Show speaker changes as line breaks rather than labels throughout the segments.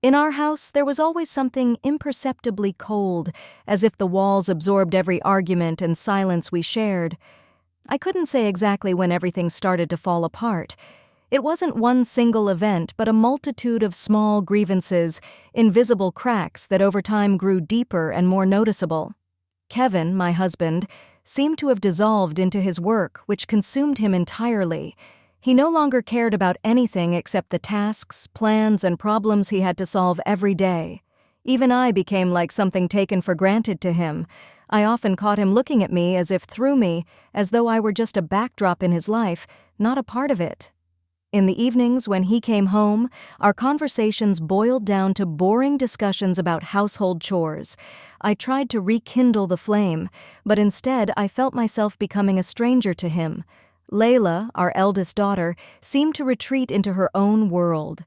In our house, there was always something imperceptibly cold, as if the walls absorbed every argument and silence we shared. I couldn't say exactly when everything started to fall apart. It wasn't one single event, but a multitude of small grievances, invisible cracks that over time grew deeper and more noticeable. Kevin, my husband, seemed to have dissolved into his work, which consumed him entirely. He no longer cared about anything except the tasks, plans, and problems he had to solve every day. Even I became like something taken for granted to him. I often caught him looking at me as if through me, as though I were just a backdrop in his life, not a part of it. In the evenings when he came home, our conversations boiled down to boring discussions about household chores. I tried to rekindle the flame, but instead I felt myself becoming a stranger to him. Layla, our eldest daughter, seemed to retreat into her own world.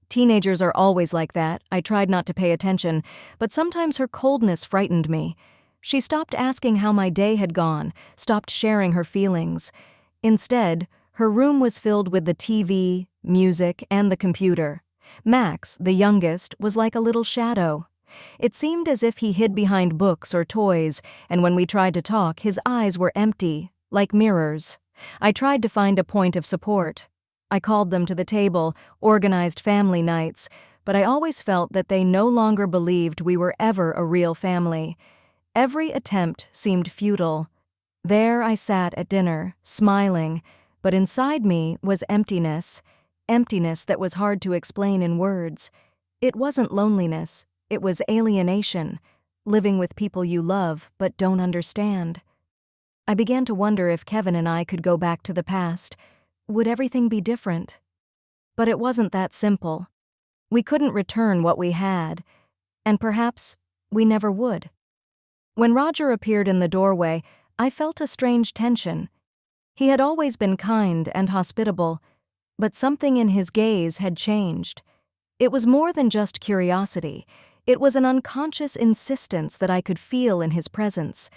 Teenagers are always like that. I tried not to pay attention, but sometimes her coldness frightened me. She stopped asking how my day had gone, stopped sharing her feelings. Instead, her room was filled with the TV, music, and the computer. Max, the youngest, was like a little shadow. It seemed as if he hid behind books or toys, and when we tried to talk, his eyes were empty, like mirrors. I tried to find a point of support. I called them to the table, organized family nights, but I always felt that they no longer believed we were ever a real family. Every attempt seemed futile. There I sat at dinner, smiling, but inside me was emptiness that was hard to explain in words. It wasn't loneliness, it was alienation, living with people you love but don't understand. I began to wonder if Kevin and I could go back to the past. Would everything be different? But it wasn't that simple. We couldn't return what we had, and perhaps we never would. When Roger appeared in the doorway, I felt a strange tension. He had always been kind and hospitable, but something in his gaze had changed. It was more than just curiosity. It was an unconscious insistence that I could feel in his presence.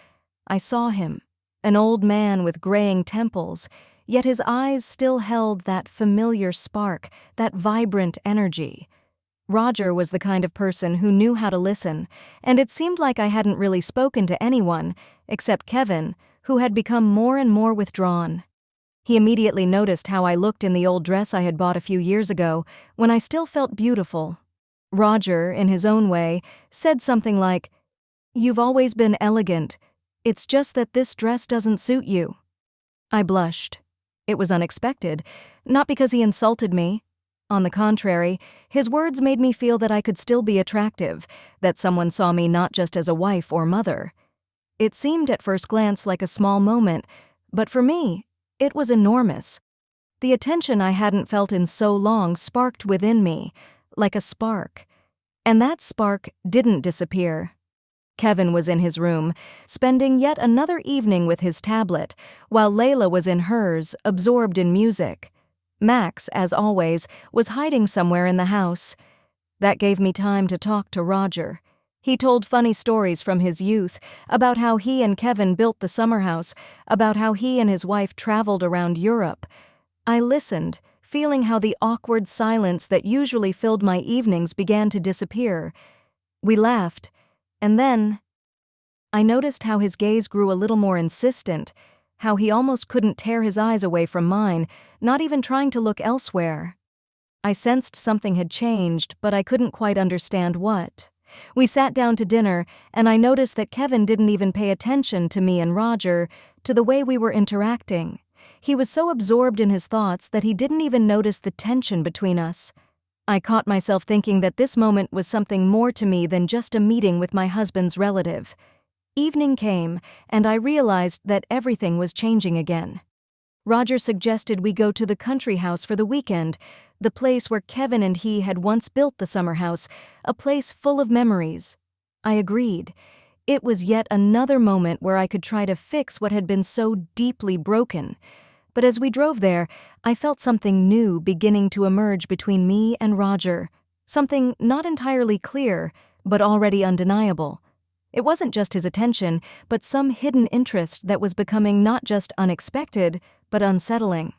I saw him, an old man with graying temples, yet his eyes still held that familiar spark, that vibrant energy. Roger was the kind of person who knew how to listen, and it seemed like I hadn't really spoken to anyone, except Kevin, who had become more and more withdrawn. He immediately noticed how I looked in the old dress I had bought a few years ago, when I still felt beautiful. Roger, in his own way, said something like, "You've always been elegant. It's just that this dress doesn't suit you." I blushed. It was unexpected, not because he insulted me. On the contrary, his words made me feel that I could still be attractive, that someone saw me not just as a wife or mother. It seemed at first glance like a small moment, but for me, it was enormous. The attention I hadn't felt in so long sparked within me, like a spark. And that spark didn't disappear. Kevin was in his room, spending yet another evening with his tablet, while Layla was in hers, absorbed in music. Max, as always, was hiding somewhere in the house. That gave me time to talk to Roger. He told funny stories from his youth, about how he and Kevin built the summer house, about how he and his wife traveled around Europe. I listened, feeling how the awkward silence that usually filled my evenings began to disappear. We laughed, and then I noticed how his gaze grew a little more insistent, how he almost couldn't tear his eyes away from mine, not even trying to look elsewhere. I sensed something had changed, but I couldn't quite understand what. We sat down to dinner, and I noticed that Kevin didn't even pay attention to me and Roger, to the way we were interacting. He was so absorbed in his thoughts that he didn't even notice the tension between us. I caught myself thinking that this moment was something more to me than just a meeting with my husband's relative. Evening came, and I realized that everything was changing again. Roger suggested we go to the country house for the weekend, the place where Kevin and he had once built the summer house, a place full of memories. I agreed. It was yet another moment where I could try to fix what had been so deeply broken. But as we drove there, I felt something new beginning to emerge between me and Roger, something not entirely clear, but already undeniable. It wasn't just his attention, but some hidden interest that was becoming not just unexpected, but unsettling.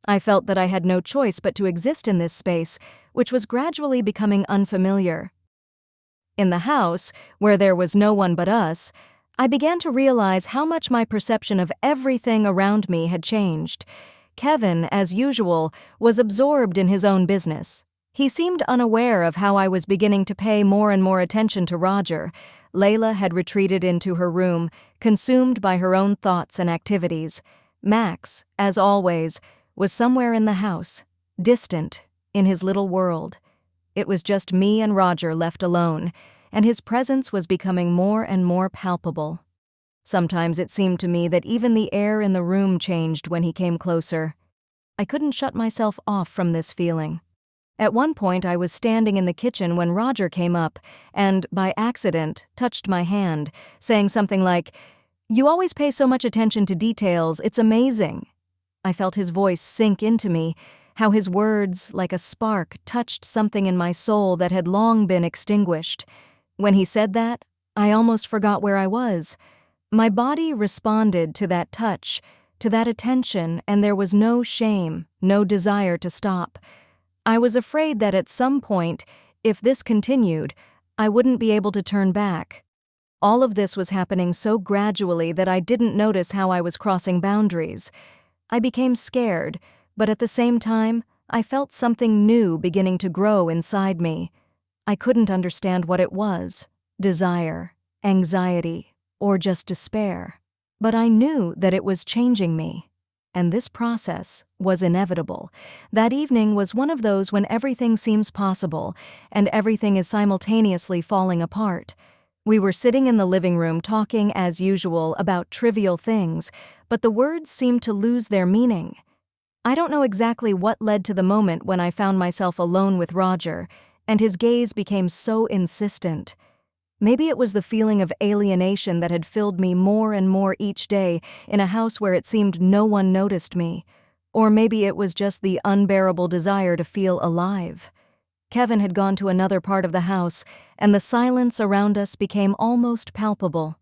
I felt that I had no choice but to exist in this space, which was gradually becoming unfamiliar. In the house, where there was no one but us, I began to realize how much my perception of everything around me had changed. Kevin, as usual, was absorbed in his own business. He seemed unaware of how I was beginning to pay more and more attention to Roger. Layla had retreated into her room, consumed by her own thoughts and activities. Max, as always, was somewhere in the house, distant, in his little world. It was just me and Roger left alone, and his presence was becoming more and more palpable. Sometimes it seemed to me that even the air in the room changed when he came closer. I couldn't shut myself off from this feeling. At one point I was standing in the kitchen when Roger came up and, by accident, touched my hand, saying something like, "You always pay so much attention to details, it's amazing." I felt his voice sink into me, how his words, like a spark, touched something in my soul that had long been extinguished. When he said that, I almost forgot where I was. My body responded to that touch, to that attention, and there was no shame, no desire to stop. I was afraid that at some point, if this continued, I wouldn't be able to turn back. All of this was happening so gradually that I didn't notice how I was crossing boundaries. I became scared, but at the same time, I felt something new beginning to grow inside me. I couldn't understand what it was, desire, anxiety, or just despair. But I knew that it was changing me. And this process was inevitable. That evening was one of those when everything seems possible, and everything is simultaneously falling apart. We were sitting in the living room talking as usual about trivial things, but the words seemed to lose their meaning. I don't know exactly what led to the moment when I found myself alone with Roger, and his gaze became so insistent. Maybe it was the feeling of alienation that had filled me more and more each day in a house where it seemed no one noticed me. Or maybe it was just the unbearable desire to feel alive. Kevin had gone to another part of the house, and the silence around us became almost palpable.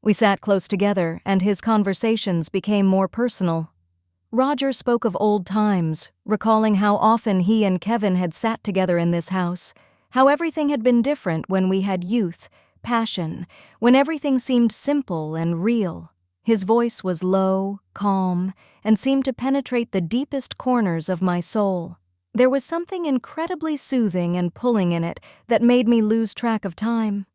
We sat close together, and his conversations became more personal. Roger spoke of old times, recalling how often he and Kevin had sat together in this house, how everything had been different when we had youth, passion, when everything seemed simple and real. His voice was low, calm, and seemed to penetrate the deepest corners of my soul. There was something incredibly soothing and pulling in it that made me lose track of time.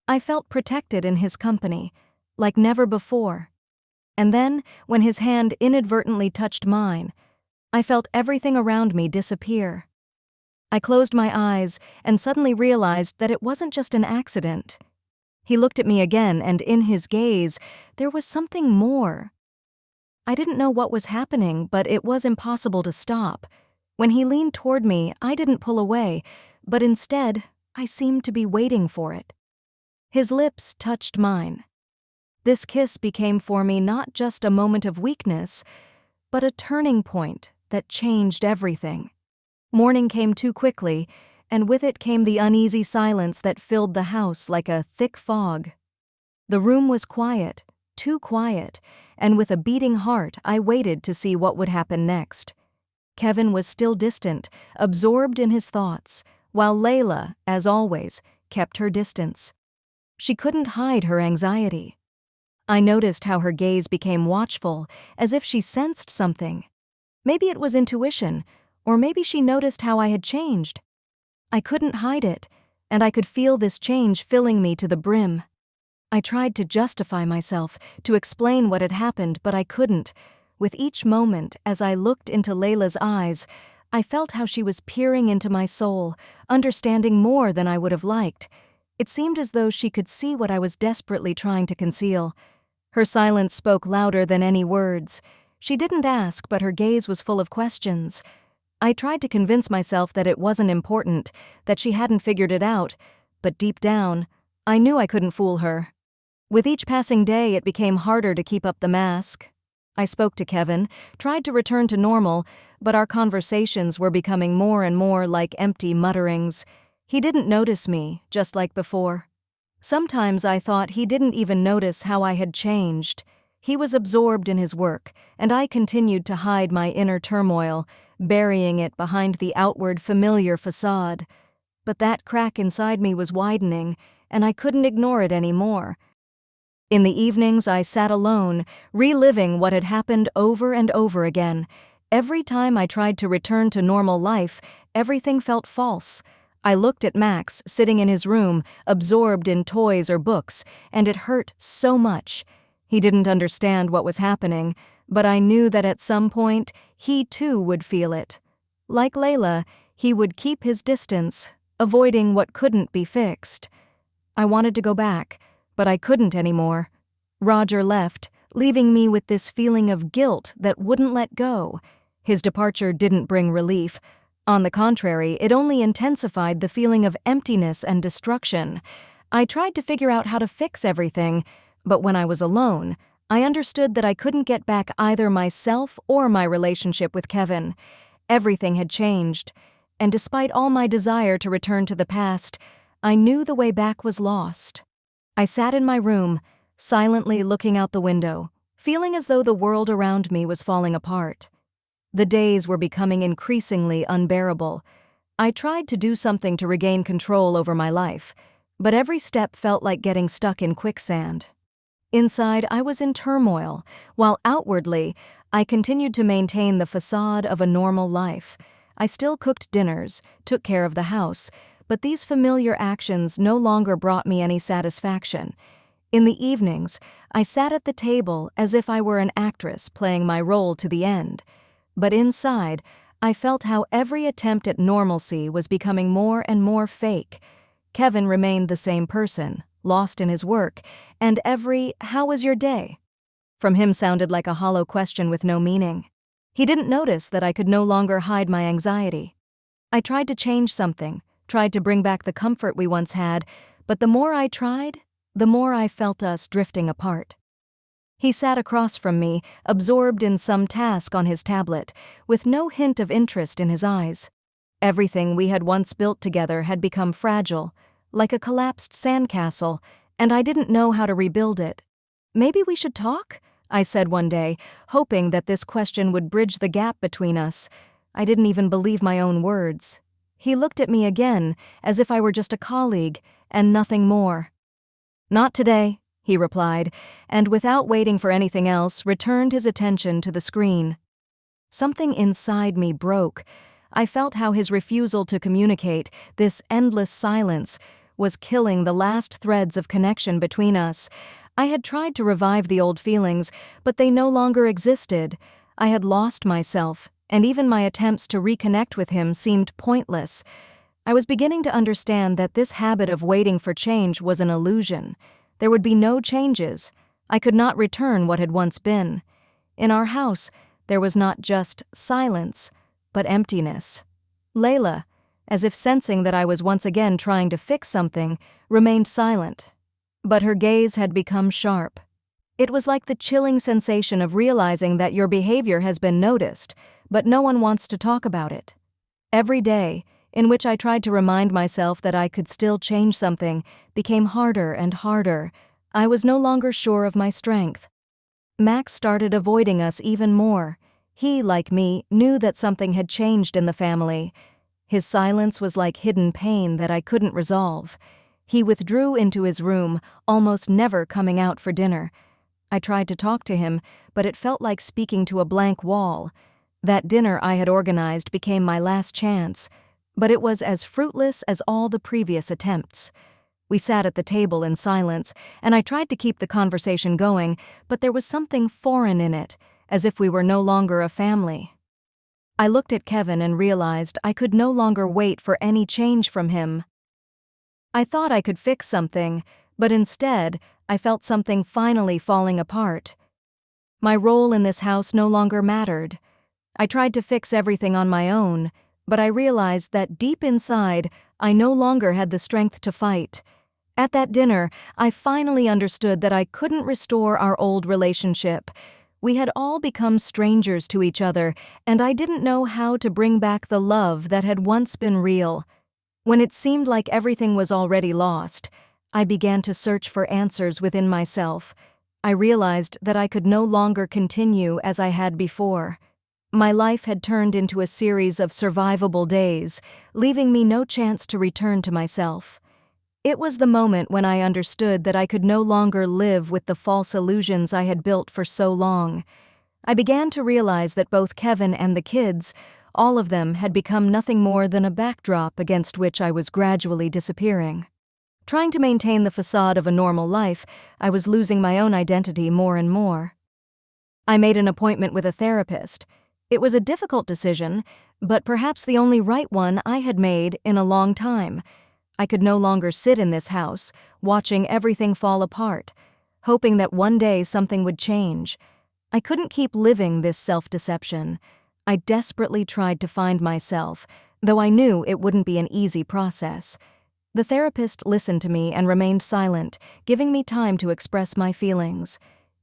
I felt protected in his company, like never before. And then, when his hand inadvertently touched mine, I felt everything around me disappear. I closed my eyes and suddenly realized that it wasn't just an accident. He looked at me again, and in his gaze, there was something more. I didn't know what was happening, but it was impossible to stop. When he leaned toward me, I didn't pull away, but instead, I seemed to be waiting for it. His lips touched mine. This kiss became for me not just a moment of weakness, but a turning point that changed everything. Morning came too quickly, and with it came the uneasy silence that filled the house like a thick fog. The room was quiet, too quiet, and with a beating heart I waited to see what would happen next. Kevin was still distant, absorbed in his thoughts, while Layla, as always, kept her distance. She couldn't hide her anxiety. I noticed how her gaze became watchful, as if she sensed something. Maybe it was intuition, or maybe she noticed how I had changed. I couldn't hide it, and I could feel this change filling me to the brim. I tried to justify myself, to explain what had happened, but I couldn't. With each moment, as I looked into Layla's eyes, I felt how she was peering into my soul, understanding more than I would have liked. It seemed as though she could see what I was desperately trying to conceal. Her silence spoke louder than any words. She didn't ask, but her gaze was full of questions. I tried to convince myself that it wasn't important, that she hadn't figured it out, but deep down, I knew I couldn't fool her. With each passing day, it became harder to keep up the mask. I spoke to Kevin, tried to return to normal, but our conversations were becoming more and more like empty mutterings. He didn't notice me, just like before. Sometimes I thought he didn't even notice how I had changed. He was absorbed in his work, and I continued to hide my inner turmoil, burying it behind the outward familiar facade. But that crack inside me was widening, and I couldn't ignore it anymore. In the evenings, I sat alone, reliving what had happened over and over again. Every time I tried to return to normal life, everything felt false. I looked at Max, sitting in his room, absorbed in toys or books, and it hurt so much. He didn't understand what was happening, but I knew that at some point, he too would feel it. Like Layla, he would keep his distance, avoiding what couldn't be fixed. I wanted to go back, but I couldn't anymore. Roger left, leaving me with this feeling of guilt that wouldn't let go. His departure didn't bring relief. On the contrary, it only intensified the feeling of emptiness and destruction. I tried to figure out how to fix everything, but when I was alone, I understood that I couldn't get back either myself or my relationship with Kevin. Everything had changed, and despite all my desire to return to the past, I knew the way back was lost. I sat in my room, silently looking out the window, feeling as though the world around me was falling apart. The days were becoming increasingly unbearable. I tried to do something to regain control over my life, but every step felt like getting stuck in quicksand. Inside, I was in turmoil, while outwardly, I continued to maintain the facade of a normal life. I still cooked dinners, took care of the house, but these familiar actions no longer brought me any satisfaction. In the evenings, I sat at the table as if I were an actress playing my role to the end. But inside, I felt how every attempt at normalcy was becoming more and more fake. Kevin remained the same person, lost in his work, and every "How was your day?" from him sounded like a hollow question with no meaning. He didn't notice that I could no longer hide my anxiety. I tried to change something, tried to bring back the comfort we once had, but the more I tried, the more I felt us drifting apart. He sat across from me, absorbed in some task on his tablet, with no hint of interest in his eyes. Everything we had once built together had become fragile, like a collapsed sandcastle, and I didn't know how to rebuild it. "Maybe we should talk?" I said one day, hoping that this question would bridge the gap between us. I didn't even believe my own words. He looked at me again, as if I were just a colleague, and nothing more. "Not today," he replied, and without waiting for anything else, returned his attention to the screen. Something inside me broke. I felt how his refusal to communicate, this endless silence, was killing the last threads of connection between us. I had tried to revive the old feelings, but they no longer existed. I had lost myself, and even my attempts to reconnect with him seemed pointless. I was beginning to understand that this habit of waiting for change was an illusion. There would be no changes. I could not return what had once been. In our house, there was not just silence, but emptiness. Layla, as if sensing that I was once again trying to fix something, remained silent. But her gaze had become sharp. It was like the chilling sensation of realizing that your behavior has been noticed, but no one wants to talk about it. Every day, in which I tried to remind myself that I could still change something, became harder and harder. I was no longer sure of my strength. Max started avoiding us even more. He, like me, knew that something had changed in the family. His silence was like hidden pain that I couldn't resolve. He withdrew into his room, almost never coming out for dinner. I tried to talk to him, but it felt like speaking to a blank wall. That dinner I had organized became my last chance, but it was as fruitless as all the previous attempts. We sat at the table in silence, and I tried to keep the conversation going, but there was something foreign in it, as if we were no longer a family. I looked at Kevin and realized I could no longer wait for any change from him. I thought I could fix something, but instead, I felt something finally falling apart. My role in this house no longer mattered. I tried to fix everything on my own, but I realized that deep inside, I no longer had the strength to fight. At that dinner, I finally understood that I couldn't restore our old relationship. We had all become strangers to each other, and I didn't know how to bring back the love that had once been real. When it seemed like everything was already lost, I began to search for answers within myself. I realized that I could no longer continue as I had before. My life had turned into a series of survivable days, leaving me no chance to return to myself. It was the moment when I understood that I could no longer live with the false illusions I had built for so long. I began to realize that both Kevin and the kids, all of them, had become nothing more than a backdrop against which I was gradually disappearing. Trying to maintain the facade of a normal life, I was losing my own identity more and more. I made an appointment with a therapist. It was a difficult decision, but perhaps the only right one I had made in a long time. I could no longer sit in this house, watching everything fall apart, hoping that one day something would change. I couldn't keep living this self-deception. I desperately tried to find myself, though I knew it wouldn't be an easy process. The therapist listened to me and remained silent, giving me time to express my feelings.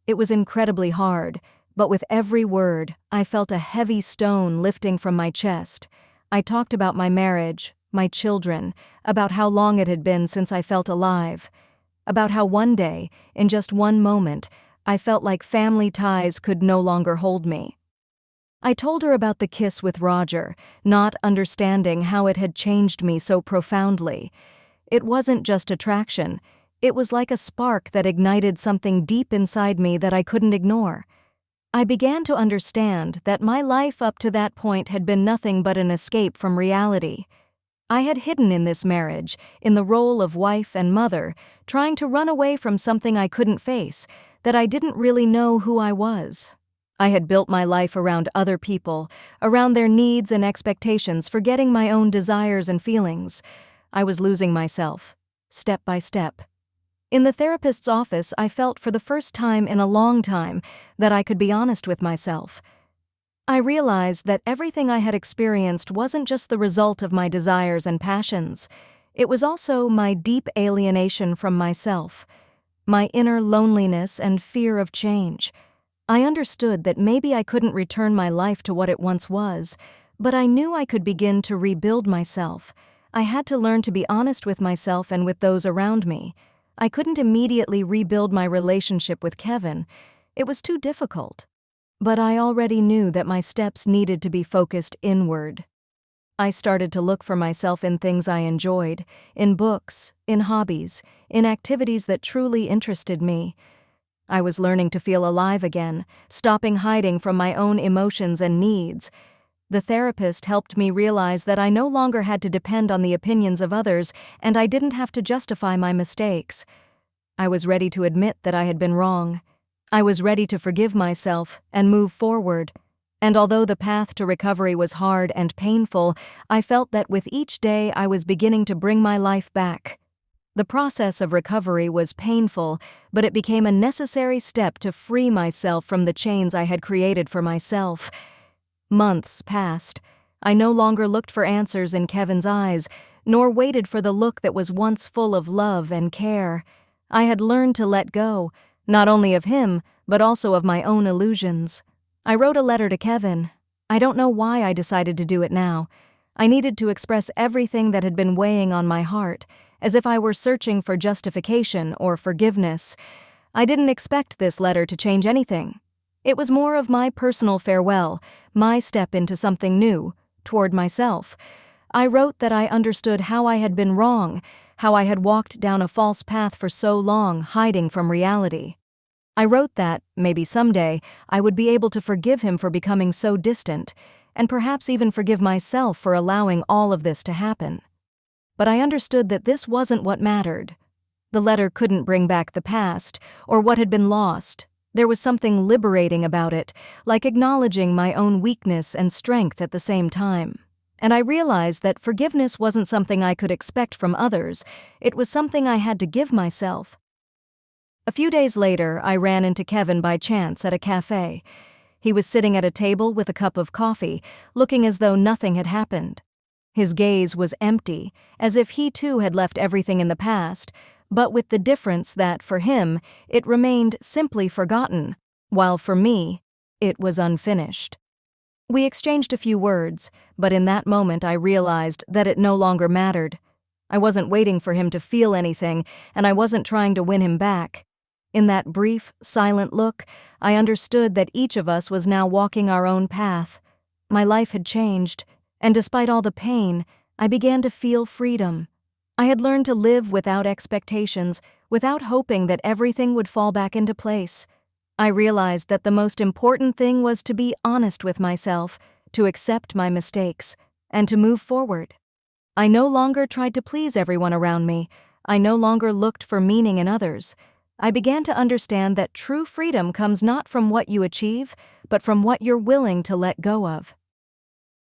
It was incredibly hard, but with every word, I felt a heavy stone lifting from my chest. I talked about my marriage, my children, about how long it had been since I felt alive, about how one day, in just one moment, I felt like family ties could no longer hold me. I told her about the kiss with Roger, not understanding how it had changed me so profoundly. It wasn't just attraction. It was like a spark that ignited something deep inside me that I couldn't ignore. I began to understand that my life up to that point had been nothing but an escape from reality. I had hidden in this marriage, in the role of wife and mother, trying to run away from something I couldn't face, that I didn't really know who I was. I had built my life around other people, around their needs and expectations, forgetting my own desires and feelings. I was losing myself, step by step. In the therapist's office, I felt for the first time in a long time that I could be honest with myself. I realized that everything I had experienced wasn't just the result of my desires and passions. It was also my deep alienation from myself, my inner loneliness and fear of change. I understood that maybe I couldn't return my life to what it once was, but I knew I could begin to rebuild myself. I had to learn to be honest with myself and with those around me. I couldn't immediately rebuild my relationship with Kevin. It was too difficult. But I already knew that my steps needed to be focused inward. I started to look for myself in things I enjoyed, in books, in hobbies, in activities that truly interested me. I was learning to feel alive again, stopping hiding from my own emotions and needs. The therapist helped me realize that I no longer had to depend on the opinions of others, and I didn't have to justify my mistakes. I was ready to admit that I had been wrong. I was ready to forgive myself and move forward. And although the path to recovery was hard and painful, I felt that with each day I was beginning to bring my life back. The process of recovery was painful, but it became a necessary step to free myself from the chains I had created for myself. Months passed. I no longer looked for answers in Kevin's eyes, nor waited for the look that was once full of love and care. I had learned to let go, not only of him, but also of my own illusions. I wrote a letter to Kevin. I don't know why I decided to do it now. I needed to express everything that had been weighing on my heart, as if I were searching for justification or forgiveness. I didn't expect this letter to change anything. It was more of my personal farewell, my step into something new, toward myself. I wrote that I understood how I had been wrong, how I had walked down a false path for so long, hiding from reality. I wrote that, maybe someday, I would be able to forgive him for becoming so distant, and perhaps even forgive myself for allowing all of this to happen. But I understood that this wasn't what mattered. The letter couldn't bring back the past, or what had been lost. There was something liberating about it, like acknowledging my own weakness and strength at the same time. And I realized that forgiveness wasn't something I could expect from others. It was something I had to give myself. A few days later, I ran into Kevin by chance at a cafe. He was sitting at a table with a cup of coffee, looking as though nothing had happened. His gaze was empty, as if he too had left everything in the past, but with the difference that, for him, it remained simply forgotten, while for me, it was unfinished. We exchanged a few words, but in that moment I realized that it no longer mattered. I wasn't waiting for him to feel anything, and I wasn't trying to win him back. In that brief, silent look, I understood that each of us was now walking our own path. My life had changed, and despite all the pain, I began to feel freedom. I had learned to live without expectations, without hoping that everything would fall back into place. I realized that the most important thing was to be honest with myself, to accept my mistakes, and to move forward. I no longer tried to please everyone around me. I no longer looked for meaning in others. I began to understand that true freedom comes not from what you achieve, but from what you're willing to let go of.